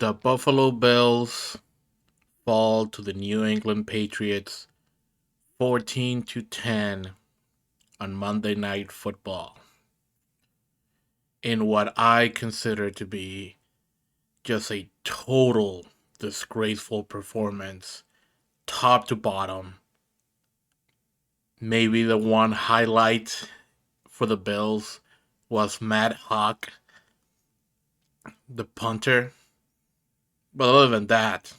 The Buffalo Bills fall to the New England Patriots 14 to 10 on Monday Night Football in what I consider to be just a total disgraceful performance, top to bottom. Maybe the one highlight for the Bills was Matt Hawk, the punter. But other than that,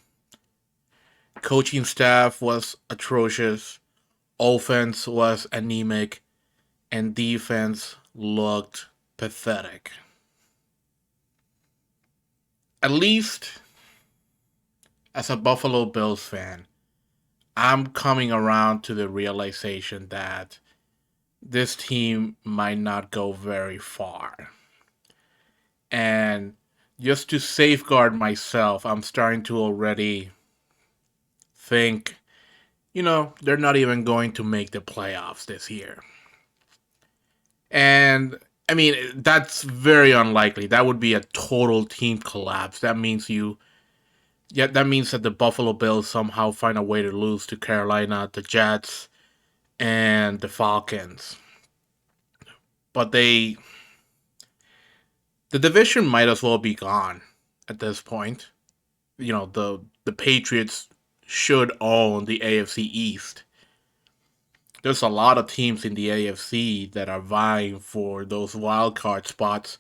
coaching staff was atrocious, offense was anemic, and defense looked pathetic. At least as a Buffalo Bills fan, I'm coming around to the realization that this team might not go very far. And just to safeguard myself, I'm starting to already think, they're not even going to make the playoffs this year. And I mean, that's very unlikely. That would be a total team collapse. That means that the Buffalo Bills somehow find a way to lose to Carolina, the Jets, and the Falcons. But the division might as well be gone at this point. The Patriots should own the AFC East. There's a lot of teams in the AFC that are vying for those wild card spots,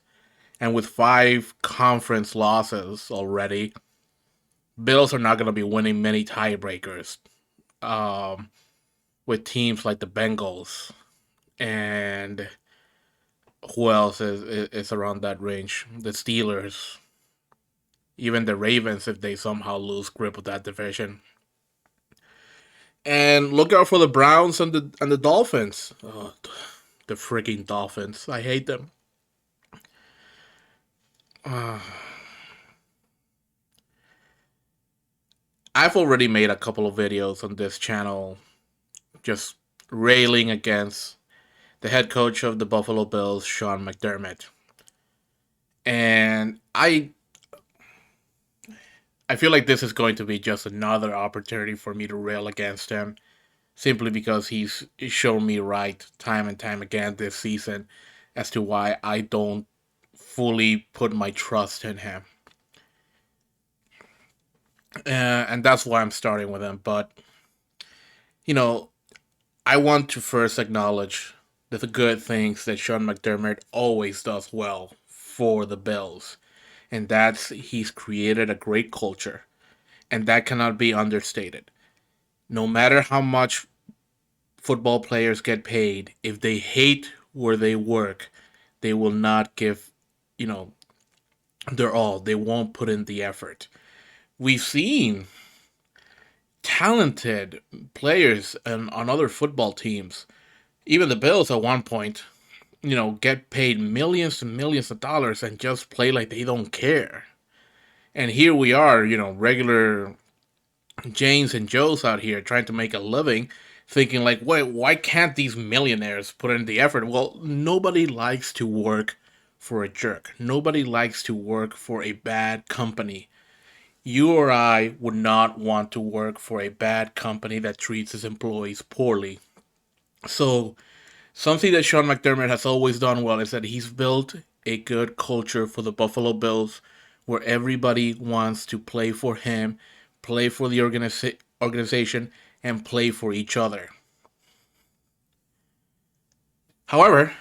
and with 5 conference losses already, Bills are not going to be winning many tiebreakers um, with teams like the Bengals and who else is around that range? The Steelers, even the Ravens if they somehow lose grip of that division. And look out for the Browns and the Dolphins. Oh, the freaking Dolphins! I hate them. Uh, I've already made a couple of videos on this channel, just railing against the head coach of the Buffalo Bills, Sean McDermott, and I feel like this is going to be just another opportunity for me to rail against him, simply because he's shown me right time and time again this season as to why I don't fully put my trust in him. And that's why I'm starting with him. But, you know, I want to first acknowledge the good things that Sean McDermott always does well for the Bills. And that's he's created a great culture. And that cannot be understated. No matter how much football players get paid, if they hate where they work, they will not give, you know, their all. They won't put in the effort. We've seen talented players on other football teams, even the Bills at one point, get paid millions and millions of dollars and just play like they don't care. And here we are, regular James and Joes out here trying to make a living, thinking like, wait, why can't these millionaires put in the effort? Well, nobody likes to work for a jerk. Nobody likes to work for a bad company. You or I would not want to work for a bad company that treats its employees poorly. So, something that Sean McDermott has always done well is that he's built a good culture for the Buffalo Bills where everybody wants to play for him, play for the organization, and play for each other. However,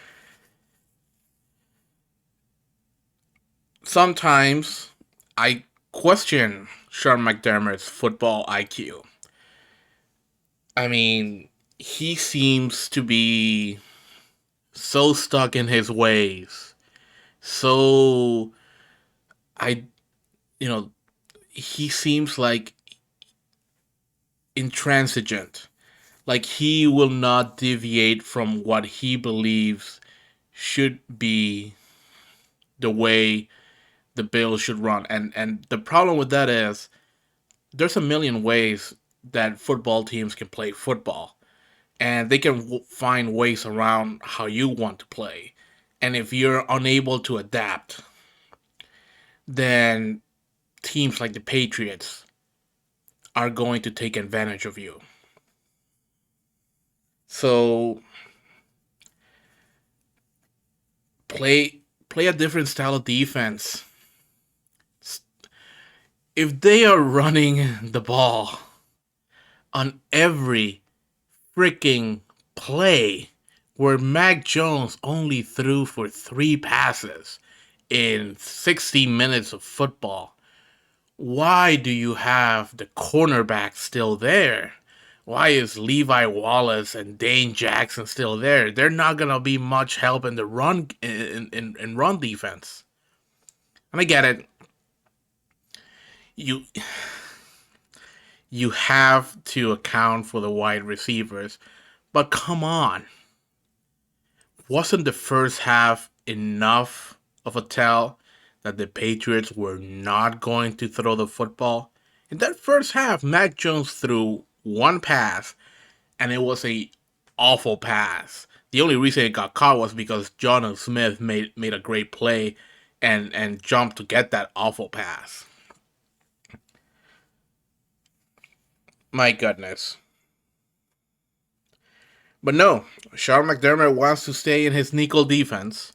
sometimes I question Sean McDermott's football IQ. I mean, he seems to be so stuck in his ways. So I you know, he seems like intransigent. Like he will not deviate from what he believes should be the way the Bills should run. And the problem with that is there's a million ways that football teams can play football, and they can find ways around how you want to play. And if you're unable to adapt, then teams like the Patriots are going to take advantage of you. So play a different style of defense. If they are running the ball on every freaking play where Mac Jones only threw for 3 passes in 60 minutes of football, why do you have the cornerback still there? Why is Levi Wallace and Dane Jackson still there? They're not gonna be much help in the run in run defense. And I get it. You you have to account for the wide receivers, but come on, wasn't the first half enough of a tell that the Patriots were not going to throw the football? In that first half, Mac Jones threw one pass, and it was a awful pass. The only reason it got caught was because Jonathan Smith made a great play and jumped to get that awful pass. My goodness. But no, Sean McDermott wants to stay in his nickel defense,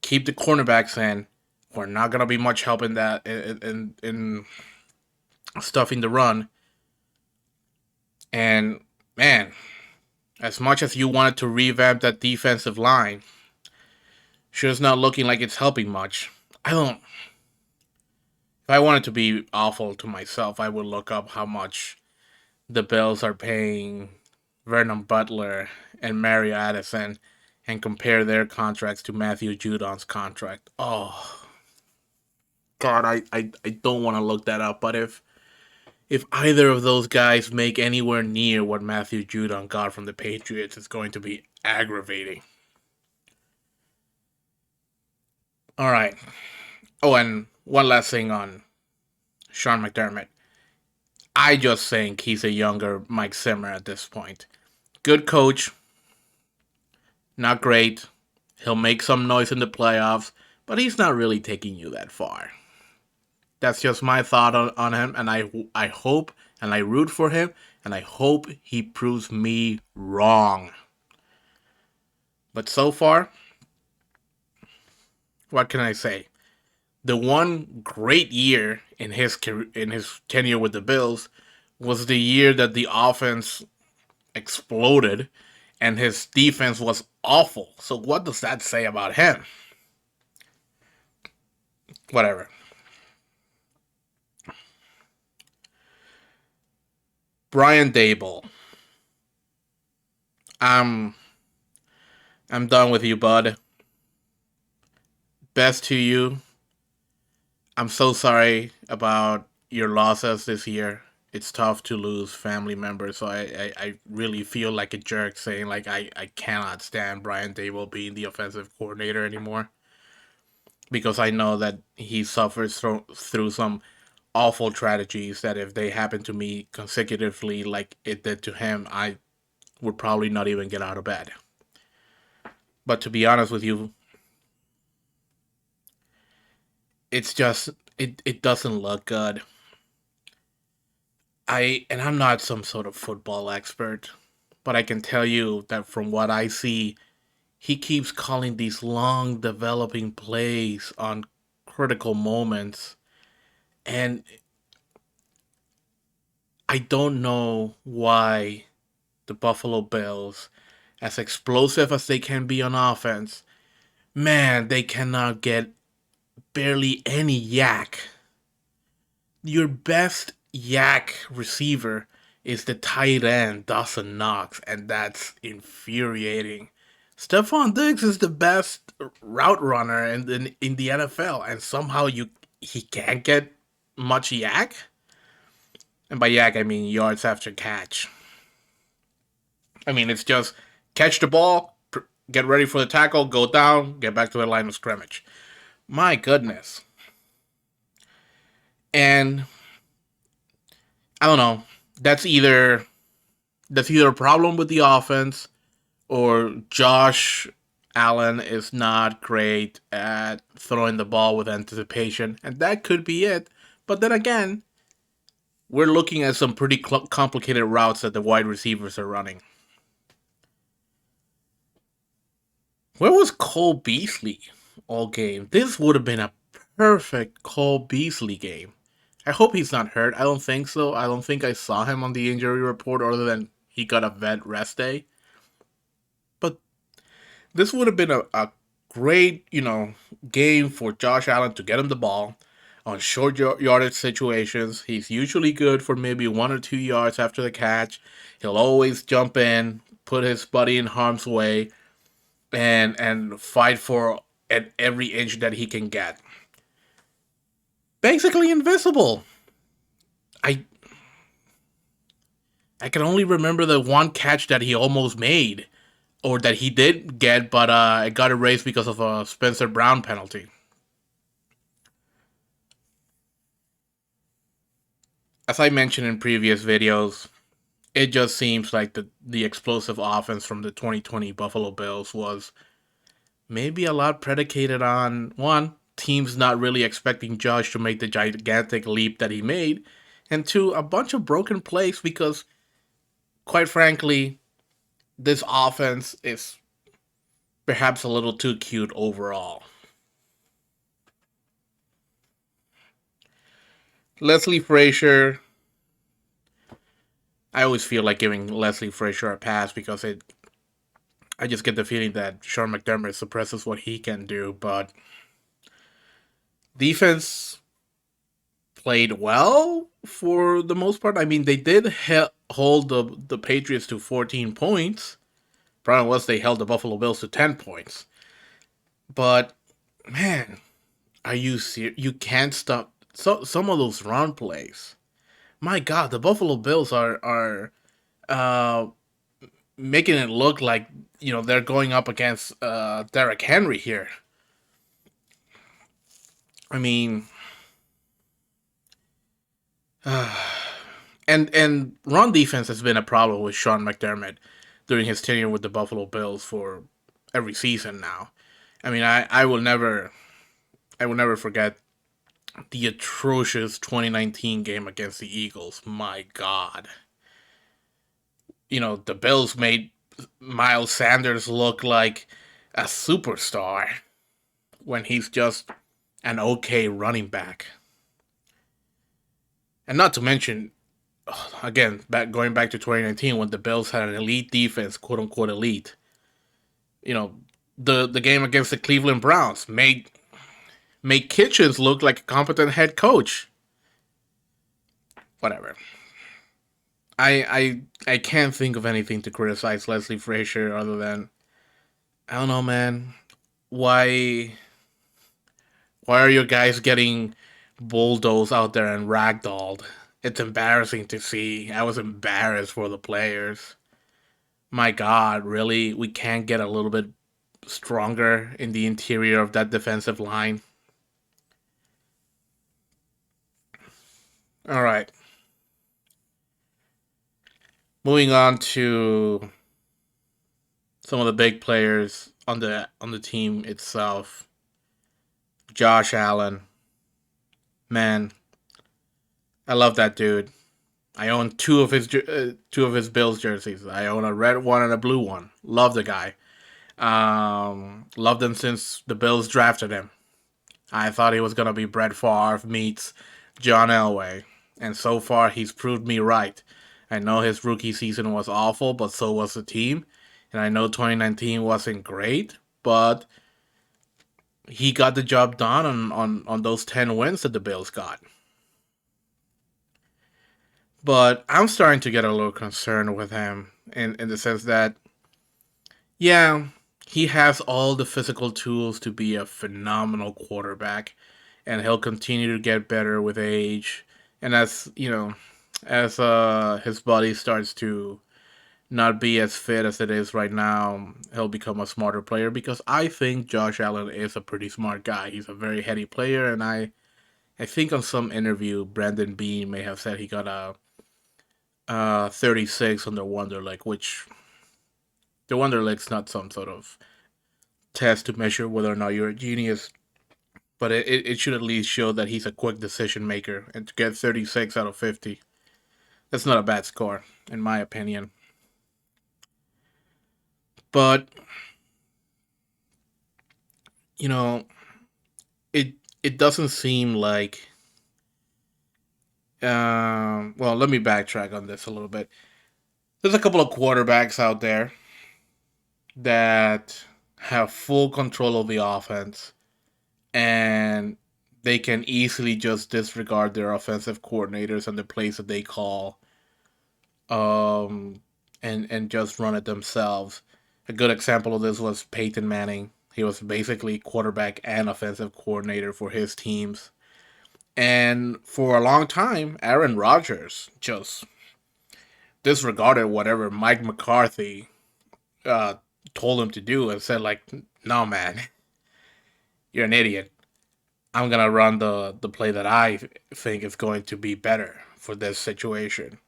keep the cornerbacks in. We're not gonna be much help in that in stuffing the run. And man, as much as you wanted to revamp that defensive line, sure it's not looking like it's helping much. I don't. If I wanted to be awful to myself, I would look up how much the Bills are paying Vernon Butler and Mario Addison and compare their contracts to Matthew Judon's contract. Oh God, I don't want to look that up, but if either of those guys make anywhere near what Matthew Judon got from the Patriots, it's going to be aggravating. All right. Oh, and one last thing on Sean McDermott. I just think he's a younger Mike Zimmer at this point. Good coach, not great. He'll make some noise in the playoffs, but he's not really taking you that far. That's just my thought on him, and I hope and I root for him, and I hope he proves me wrong. But so far, what can I say? The one great year in his tenure with the Bills was the year that the offense exploded and his defense was awful. So what does that say about him? Whatever. Brian Dable. I'm I'm done with you, bud. Best to you. I'm so sorry about your losses this year. It's tough to lose family members, so I really feel like a jerk saying like I cannot stand Brian Dable being the offensive coordinator anymore because I know that he suffers through some awful tragedies that if they happen to me consecutively like it did to him, I would probably not even get out of bed. But to be honest with you, it's just it doesn't look good. I'm not some sort of football expert, but I can tell you that from what I see, he keeps calling these long developing plays on critical moments, and I don't know why the Buffalo Bills, as explosive as they can be on offense, man, they cannot get barely any yak. Your best yak receiver is the tight end, Dawson Knox, and that's infuriating. Stephon Diggs is the best route runner in the NFL, and somehow he can't get much yak. And by yak, I mean yards after catch. I mean, it's just catch the ball, get ready for the tackle, go down, get back to the line of scrimmage. My goodness. And I don't know. That's either that's either a problem with the offense or Josh Allen is not great at throwing the ball with anticipation, and that could be it. But then again, we're looking at some pretty complicated routes that the wide receivers are running. Where was Cole Beasley all game? This would have been a perfect Cole Beasley game. I hope he's not hurt. I don't think so. I don't think I saw him on the injury report other than he got a vet rest day. But this would have been a great, game for Josh Allen to get him the ball on short yardage situations. He's usually good for maybe 1 or 2 yards after the catch. He'll always jump in, put his buddy in harm's way, and fight for at every inch that he can get. Basically invisible. I I can only remember the one catch that he almost made, or that he did get, but it got erased because of a Spencer Brown penalty. As I mentioned in previous videos, it just seems like the explosive offense from the 2020 Buffalo Bills was maybe a lot predicated on one, teams not really expecting Josh to make the gigantic leap that he made, and two, a bunch of broken plays because, quite frankly, this offense is perhaps a little too cute overall. Leslie Frazier, I always feel like giving Leslie Frazier a pass because I just get the feeling that Sean McDermott suppresses what he can do, but defense played well for the most part. I mean, they did hold the Patriots to 14 points. Problem was they held the Buffalo Bills to 10 points. But man, are you serious? You can't stop some of those run plays. My God, the Buffalo Bills are uh, making it look like they're going up against Derrick Henry here. I mean, and run defense has been a problem with Sean McDermott during his tenure with the Buffalo Bills for every season now. I mean, I will never forget the atrocious 2019 game against the Eagles. My God, the Bills made Miles Sanders look like a superstar when he's just an okay running back. And not to mention, again, going back to 2019 when the Bills had an elite defense, quote unquote elite. You know, the game against the Cleveland Browns made Kitchens look like a competent head coach. Whatever. I can't think of anything to criticize Leslie Frazier other than, I don't know, man. Why why are you guys getting bulldozed out there and ragdolled? It's embarrassing to see. I was embarrassed for the players. My God, really? We can't get a little bit stronger in the interior of that defensive line? All right. Moving on to some of the big players on the team itself. Josh Allen. Man, I love that dude. I own two of his Bills jerseys. I own a red one and a blue one. Love the guy. Loved him since the Bills drafted him. I thought he was gonna be Brett Favre meets John Elway, and so far he's proved me right. I know his rookie season was awful, but so was the team, and I know 2019 wasn't great, but he got the job done on those 10 wins that the Bills got. But I'm starting to get a little concerned with him in the sense that, yeah, he has all the physical tools to be a phenomenal quarterback, and he'll continue to get better with age. And as his body starts to not be as fit as it is right now, he'll become a smarter player because I think Josh Allen is a pretty smart guy. He's a very heady player, and I think on some interview, Brandon Bean may have said he got a 36 on the Wonderlic, which the Wonderlic's not some sort of test to measure whether or not you're a genius, but it should at least show that he's a quick decision maker. And to get 36 out of 50, that's not a bad score, in my opinion. But, you know, it it doesn't seem like. Well, let me backtrack on this a little bit. There's a couple of quarterbacks out there that have full control of the offense, and they can easily just disregard their offensive coordinators and the plays that they call, um, and just run it themselves. A good example of this was Peyton Manning. He was basically quarterback and offensive coordinator for his teams. And for a long time, Aaron Rodgers just disregarded whatever Mike McCarthy uh, told him to do and said, like, no, man, you're an idiot. I'm going to run the play that I think is going to be better for this situation.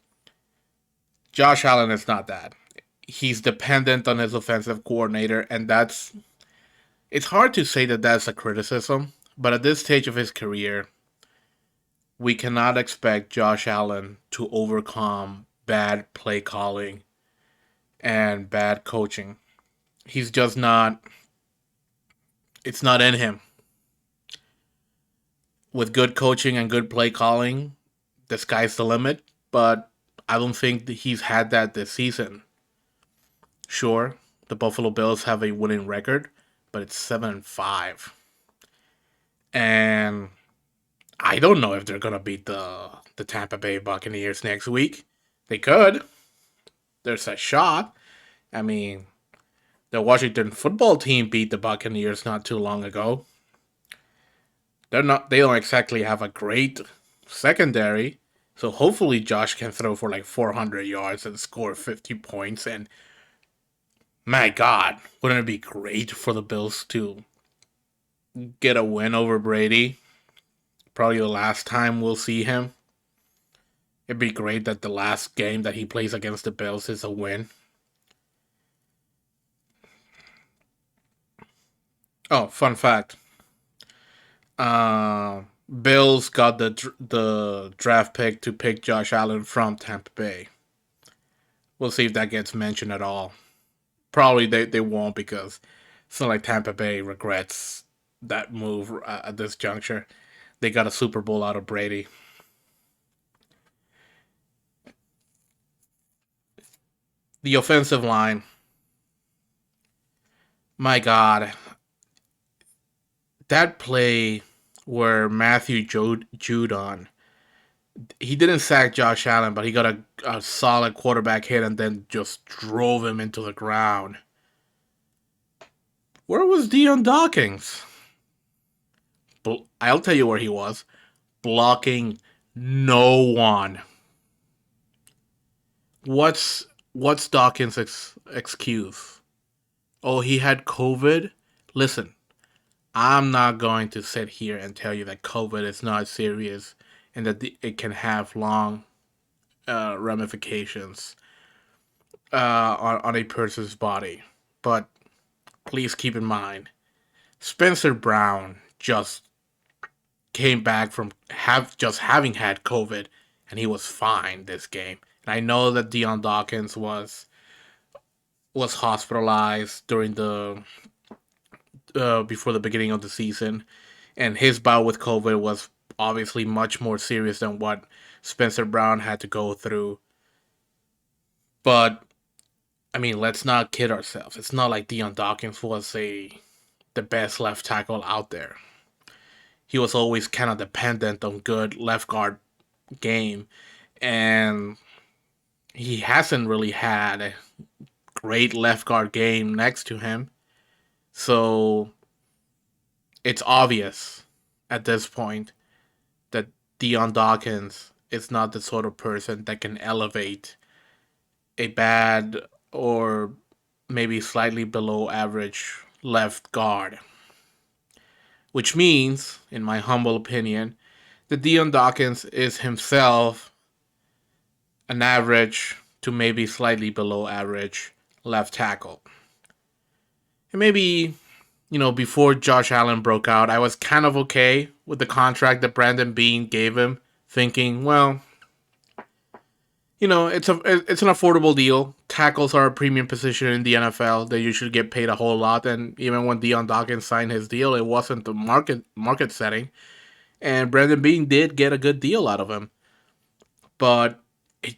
Josh Allen is not that. He's dependent on his offensive coordinator, and it's hard to say that that's a criticism, but at this stage of his career, we cannot expect Josh Allen to overcome bad play calling and bad coaching. He's just not, it's not in him. With good coaching and good play calling, the sky's the limit, but I don't think that he's had that this season. Sure, the Buffalo Bills have a winning record, but it's 7-5. And I don't know if they're gonna beat the Tampa Bay Buccaneers next week. They could. There's a shot. I mean, the Washington football team beat the Buccaneers not too long ago. They don't exactly have a great secondary. So hopefully Josh can throw for like 400 yards and score 50 points. And my God, wouldn't it be great for the Bills to get a win over Brady? Probably the last time we'll see him. It'd be great that the last game that he plays against the Bills is a win. Oh, fun fact. Uh, Bills got the draft pick to pick Josh Allen from Tampa Bay. We'll see if that gets mentioned at all. Probably they won't because it's not like Tampa Bay regrets that move at this juncture. They got a Super Bowl out of Brady. The offensive line, my God, that play where Matthew Judon, he didn't sack Josh Allen, but he got a solid quarterback hit and then just drove him into the ground. Where was Dion Dawkins? I'll tell you where he was. Blocking no one. What's Dawkins' excuse? Oh, he had COVID? Listen, I'm not going to sit here and tell you that COVID is not serious and that it can have long ramifications on a person's body. But please keep in mind, Spencer Brown just came back from just having had COVID, and he was fine this game. And I know that Dion Dawkins was hospitalized during the before the beginning of the season, and his bout with COVID was obviously much more serious than what Spencer Brown had to go through. But I mean, let's not kid ourselves. It's not like Dion Dawkins was the best left tackle out there. He was always kind of dependent on good left guard game, and he hasn't really had a great left guard game next to him. So it's obvious at this point that Dion Dawkins is not the sort of person that can elevate a bad or maybe slightly below average left guard. Which means, in my humble opinion, that Dion Dawkins is himself an average to maybe slightly below average left tackle. And maybe, before Josh Allen broke out, I was kind of okay with the contract that Brandon Bean gave him, thinking, well, it's an affordable deal. Tackles are a premium position in the NFL. They usually get paid a whole lot, and even when Deion Dawkins signed his deal, it wasn't the market setting. And Brandon Bean did get a good deal out of him. But it,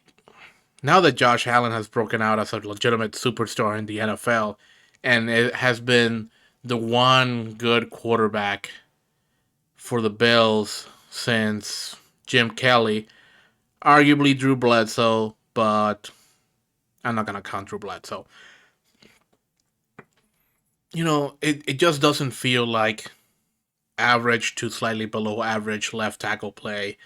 now that Josh Allen has broken out as a legitimate superstar in the NFL, and it has been the one good quarterback for the Bills since Jim Kelly, arguably Drew Bledsoe, but I'm not gonna count Drew Bledsoe. It just doesn't feel like average to slightly below average left tackle play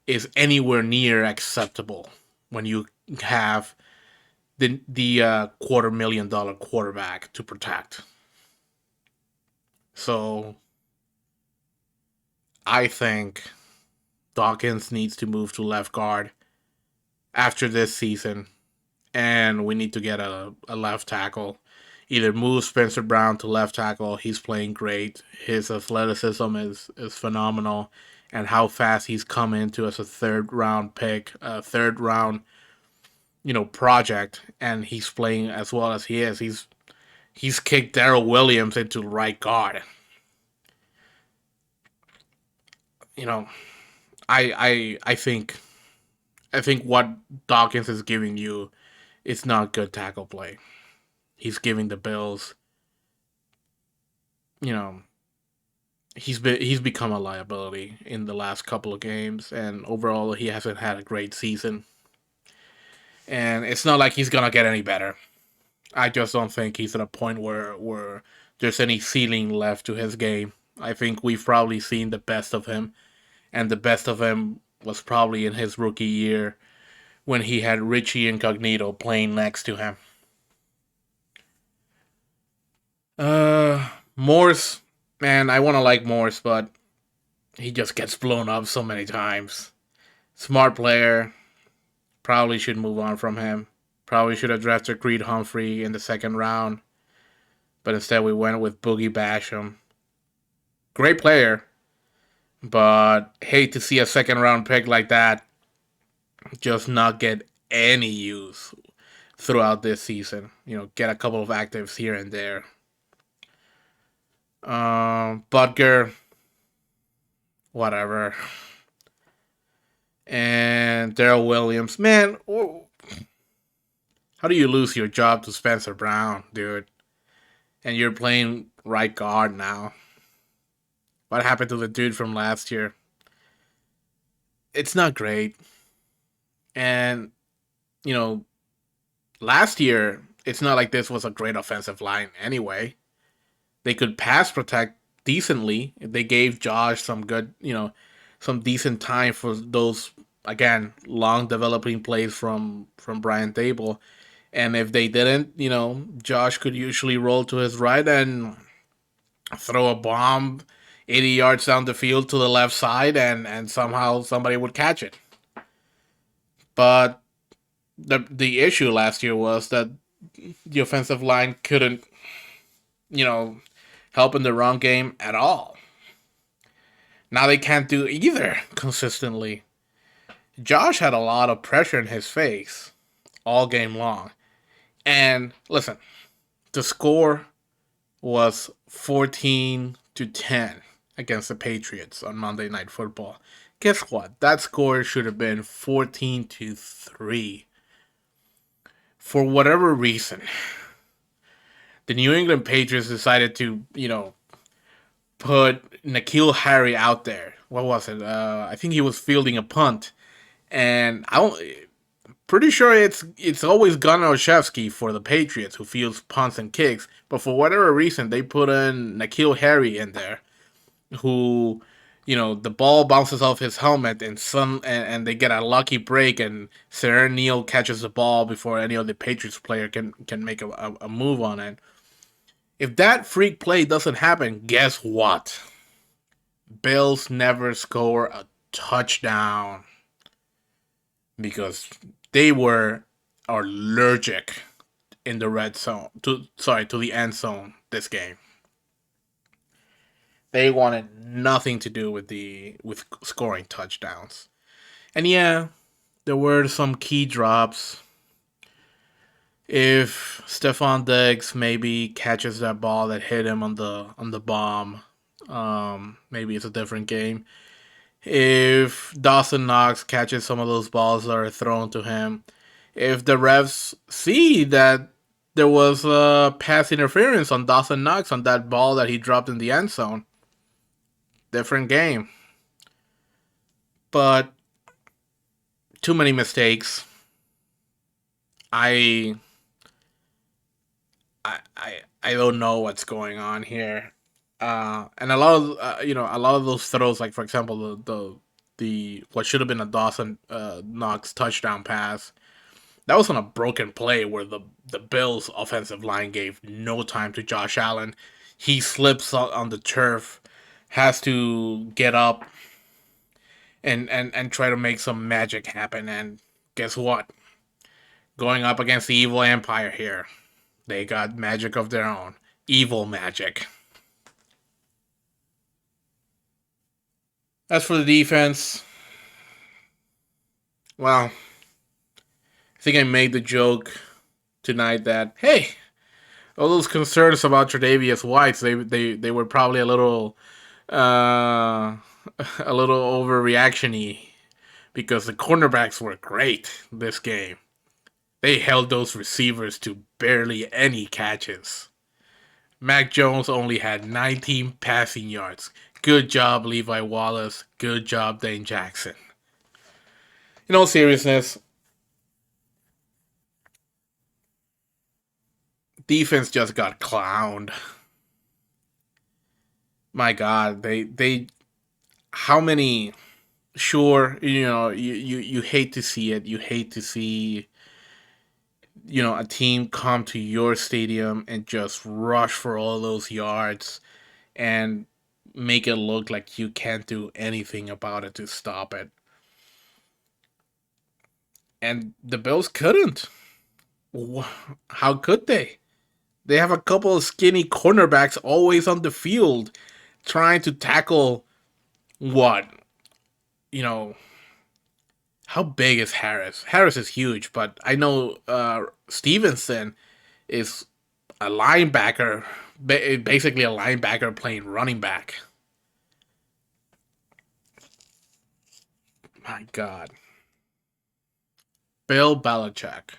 is anywhere near acceptable when you have the $250,000 quarterback to protect. So I think Dawkins needs to move to left guard after this season, and we need to get a left tackle. Either move Spencer Brown to left tackle. He's playing great. His athleticism is phenomenal, and how fast he's come into as a third round pick, a third round project, and he's playing as well as he is. He's kicked Darrell Williams into right guard. You know, I think what Dawkins is giving you is not good tackle play. He's giving the Bills, you know, he's become a liability in the last couple of games, and overall he hasn't had a great season. And it's not like he's gonna get any better. I just don't think he's at a point where there's any ceiling left to his game. I think we've probably seen the best of him, and the best of him was probably in his rookie year when he had Richie Incognito playing next to him. Morse, man, I want to like Morse, but he just gets blown up so many times. Smart player, probably should move on from him. Probably should have drafted Creed Humphrey in the second round, but instead we went with Boogie Basham. Great player, but hate to see a second round pick like that just not get any use throughout this season. Get a couple of actives here and there. Butker, whatever. And Darrell Williams, man, how do you lose your job to Spencer Brown, dude? And you're playing right guard now. What happened to the dude from last year? It's not great. And, you know, last year, it's not like this was a great offensive line anyway. They could pass protect decently. They gave Josh some good, some decent time for those, again, long developing plays from Brian Dable. And if they didn't, Josh could usually roll to his right and throw a bomb 80 yards down the field to the left side, and somehow somebody would catch it. But the issue last year was that the offensive line couldn't, you know, help in the run game at all. Now they can't do either consistently. Josh had a lot of pressure in his face all game long. And listen, the score was 14-10 against the Patriots on Monday Night Football. Guess what? That score should have been 14-3. For whatever reason, the New England Patriots decided to, put N'Keal Harry out there. What was it? I think he was fielding a punt, and I'm pretty sure it's always Gunnar Olszewski for the Patriots who fields punts and kicks. But for whatever reason, they put in N'Keal Harry in there, who, the ball bounces off his helmet and they get a lucky break, and Sir Neal catches the ball before any of the Patriots player can make a move on it. If that freak play doesn't happen, guess what? Bills never score a touchdown because they were allergic in the red zone to the end zone this game. They wanted nothing to do with the with scoring touchdowns. And yeah, there were some key drops. If Stefan Diggs maybe catches that ball that hit him on the bomb, maybe it's a different game. If Dawson Knox catches some of those balls that are thrown to him, if the refs see that there was pass interference on Dawson Knox on that ball that he dropped in the end zone, different game. But too many mistakes. I I don't know what's going on here. And a lot of a lot of those throws, like for example the what should have been a Dawson Knox touchdown pass, that was on a broken play where the Bills offensive line gave no time to Josh Allen. He slips on the turf, has to get up and try to make some magic happen. And guess what? Going up against the evil empire here, they got magic of their own, evil magic. As for the defense, well, I think I made the joke tonight that hey, all those concerns about Tre'Davious White, they were probably uh, a little overreactiony because the cornerbacks were great this game. They held those receivers to barely any catches. Mac Jones only had 19 passing yards. Good job, Levi Wallace. Good job, Dane Jackson. In all seriousness, defense just got clowned. My God, they how many? Sure, you hate to see it. You hate to see a team come to your stadium and just rush for all those yards and make it look like you can't do anything about it to stop it. And the Bills couldn't. How could they? They have a couple of skinny cornerbacks always on the field trying to tackle what? You know, how big is Harris? Harris is huge, but I know Stevenson is a linebacker, basically a linebacker playing running back. My God. Bill Belichick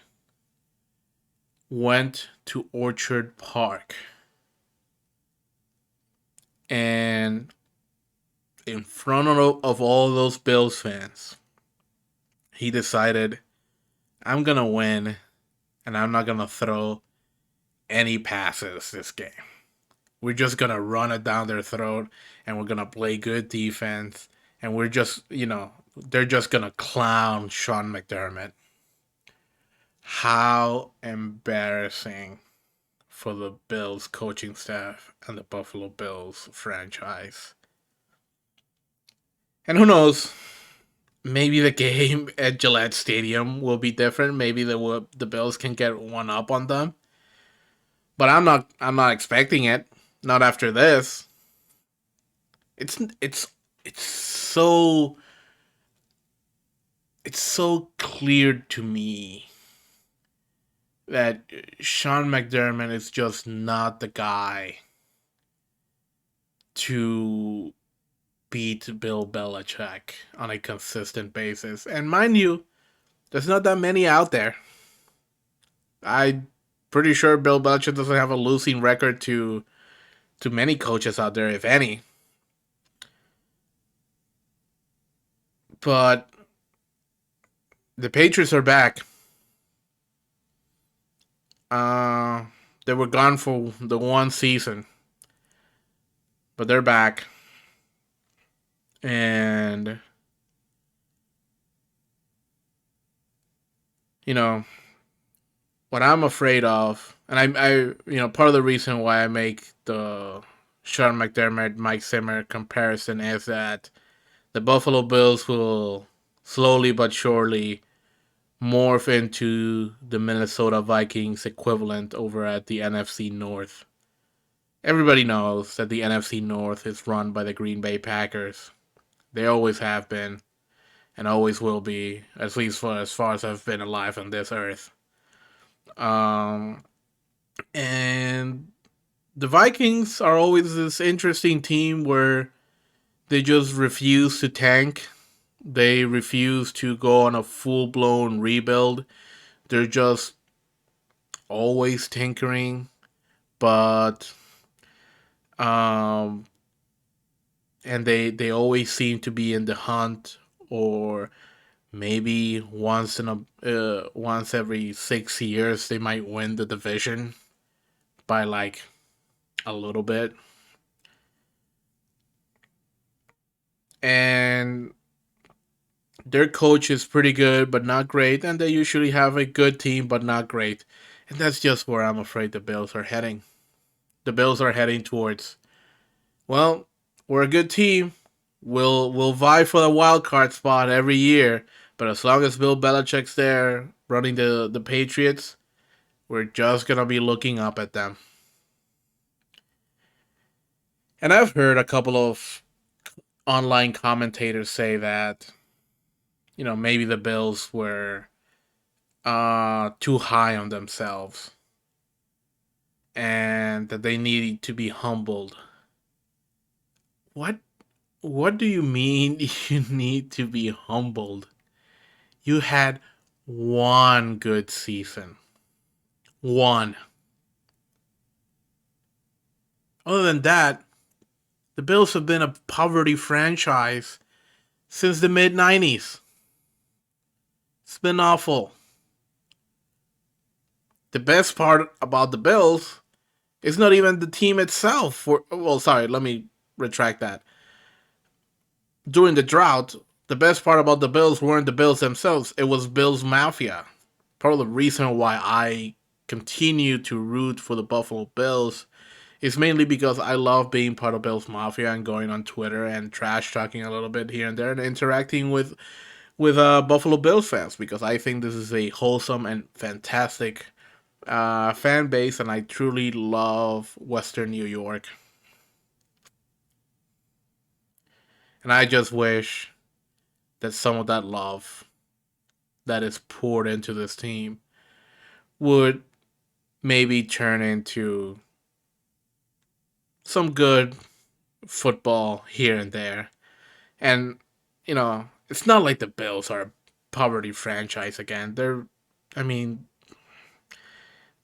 went to Orchard Park and in front of all those Bills fans, he decided, I'm going to win and I'm not going to throw any passes this game. We're just going to run it down their throat and we're going to play good defense. And we're just, they're just going to clown Sean McDermott. How embarrassing for the Bills coaching staff and the Buffalo Bills franchise. And who knows? Maybe the game at Gillette Stadium will be different. Maybe the Bills can get one up on them. But I'm not expecting it. Not after this. It's so it's so clear to me that Sean McDermott is just not the guy to beat Bill Belichick on a consistent basis. And mind you, there's not that many out there. I'm pretty sure Bill Belichick doesn't have a losing record to many coaches out there, if any. But the Patriots are back. Uh, they were gone for the one season, but they're back. And you know what I'm afraid of, and part of the reason why I make the Sean McDermott, Mike Zimmer comparison is that the Buffalo Bills will slowly but surely morph into the Minnesota Vikings equivalent over at the NFC North. Everybody knows that the NFC North is run by the Green Bay Packers. They always have been and always will be, at least for as far as I've been alive on this earth. Um, and the Vikings are always this interesting team where they just refuse to tank. They refuse to go on a full blown rebuild. They're just always tinkering, but um, and they always seem to be in the hunt, or maybe once every 6 years they might win the division by like a little bit. And their coach is pretty good but not great, and they usually have a good team but not great. And that's just where I'm afraid the Bills are heading. The Bills are heading towards, well, we're a good team. We'll vie for the wild card spot every year, but as long as Bill Belichick's there running the Patriots, we're just gonna be looking up at them. And I've heard a couple of online commentators say that, maybe the Bills were too high on themselves and that they needed to be humbled. What what do you mean you need to be humbled? You had one good season. One. Other than that, the Bills have been a poverty franchise since the mid 90s. It's been awful. The best part about the Bills is not even the team itself. Well, sorry, let me retract that. During the drought, the best part about the Bills weren't the Bills themselves, it was Bills Mafia. Part of the reason why I continue to root for the Buffalo Bills is mainly because I love being part of Bills Mafia and going on Twitter and trash talking a little bit here and there and interacting with Buffalo Bills fans, because I think this is a wholesome and fantastic fan base, and I truly love Western New York. And I just wish that some of that love that is poured into this team would maybe turn into some good football here and there. And, it's not like the Bills are a poverty franchise again. I mean,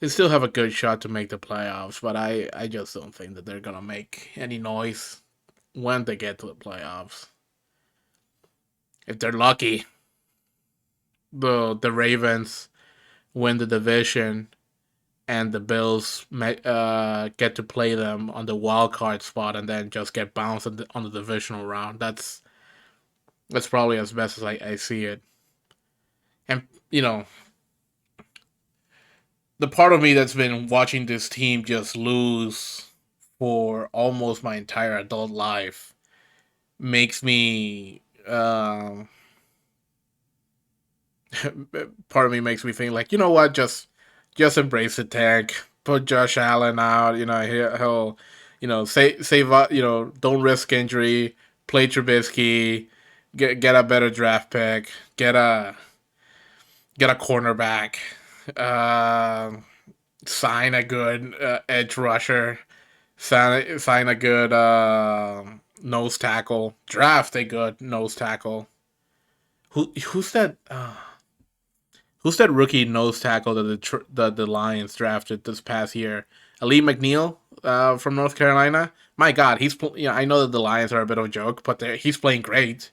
they still have a good shot to make the playoffs, but I just don't think that they're going to make any noise when they get to the playoffs. If they're lucky, the Ravens win the division and the Bills get to play them on the wild card spot and then just get bounced on the divisional round. That's probably as best as I see it. And the part of me that's been watching this team just lose for almost my entire adult life makes me part of me makes me think, like, you know what, just embrace the tank, put Josh Allen out. He'll save don't risk injury, play Trubisky, get a better draft pick, get a cornerback, uh, sign a good edge rusher, sign a good nose tackle, draft a good nose tackle. Who's that? Who's that rookie nose tackle that the Lions drafted this past year? Ali McNeil from North Carolina. My God, I know that the Lions are a bit of a joke, but he's playing great,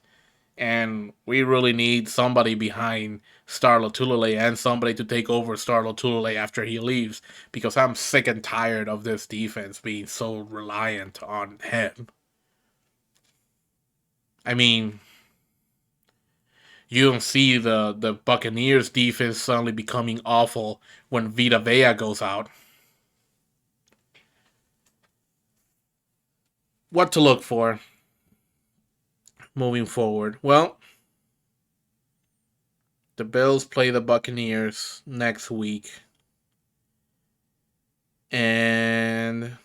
and we really need somebody behind Star Lotulelei and somebody to take over Star Lotulelei after he leaves, because I'm sick and tired of this defense being so reliant on him. I mean, you don't see the Buccaneers defense suddenly becoming awful when Vita Vea goes out. What to look for moving forward? Well, the Bills play the Buccaneers next week. And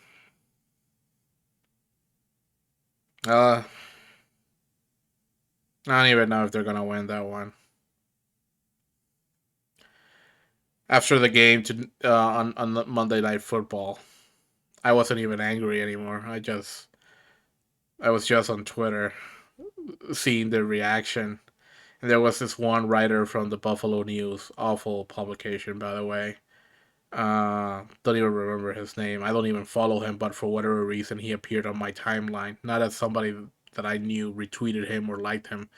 Uh, I don't even know if they're gonna win that one. After the game on Monday Night Football, I wasn't even angry anymore. I was just on Twitter seeing the reaction. And there was this one writer from the Buffalo News, awful publication by the way. Don't even remember his name. I don't even follow him, but for whatever reason, he appeared on my timeline. Not as somebody that I knew retweeted him or liked him,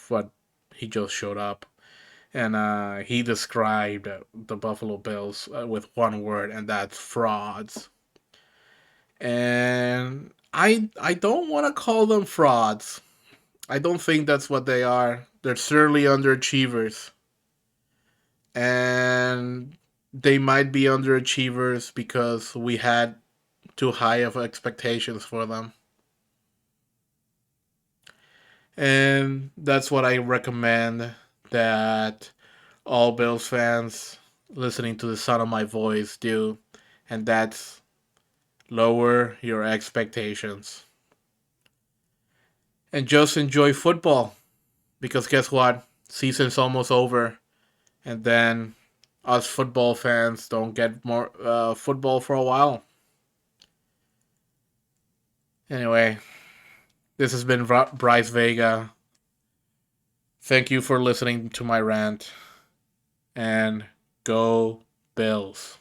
but he just showed up. And he described the Buffalo Bills with one word, and that's frauds. And I don't want to call them frauds. I don't think that's what they are. They're certainly underachievers, and they might be underachievers because we had too high of expectations for them. And that's what I recommend that all Bills fans listening to the sound of my voice do, and that's lower your expectations and just enjoy football, because guess what? Season's almost over, and then us football fans don't get more football for a while. Anyway, this has been Bryce Vega. Thank you for listening to my rant, and go Bills.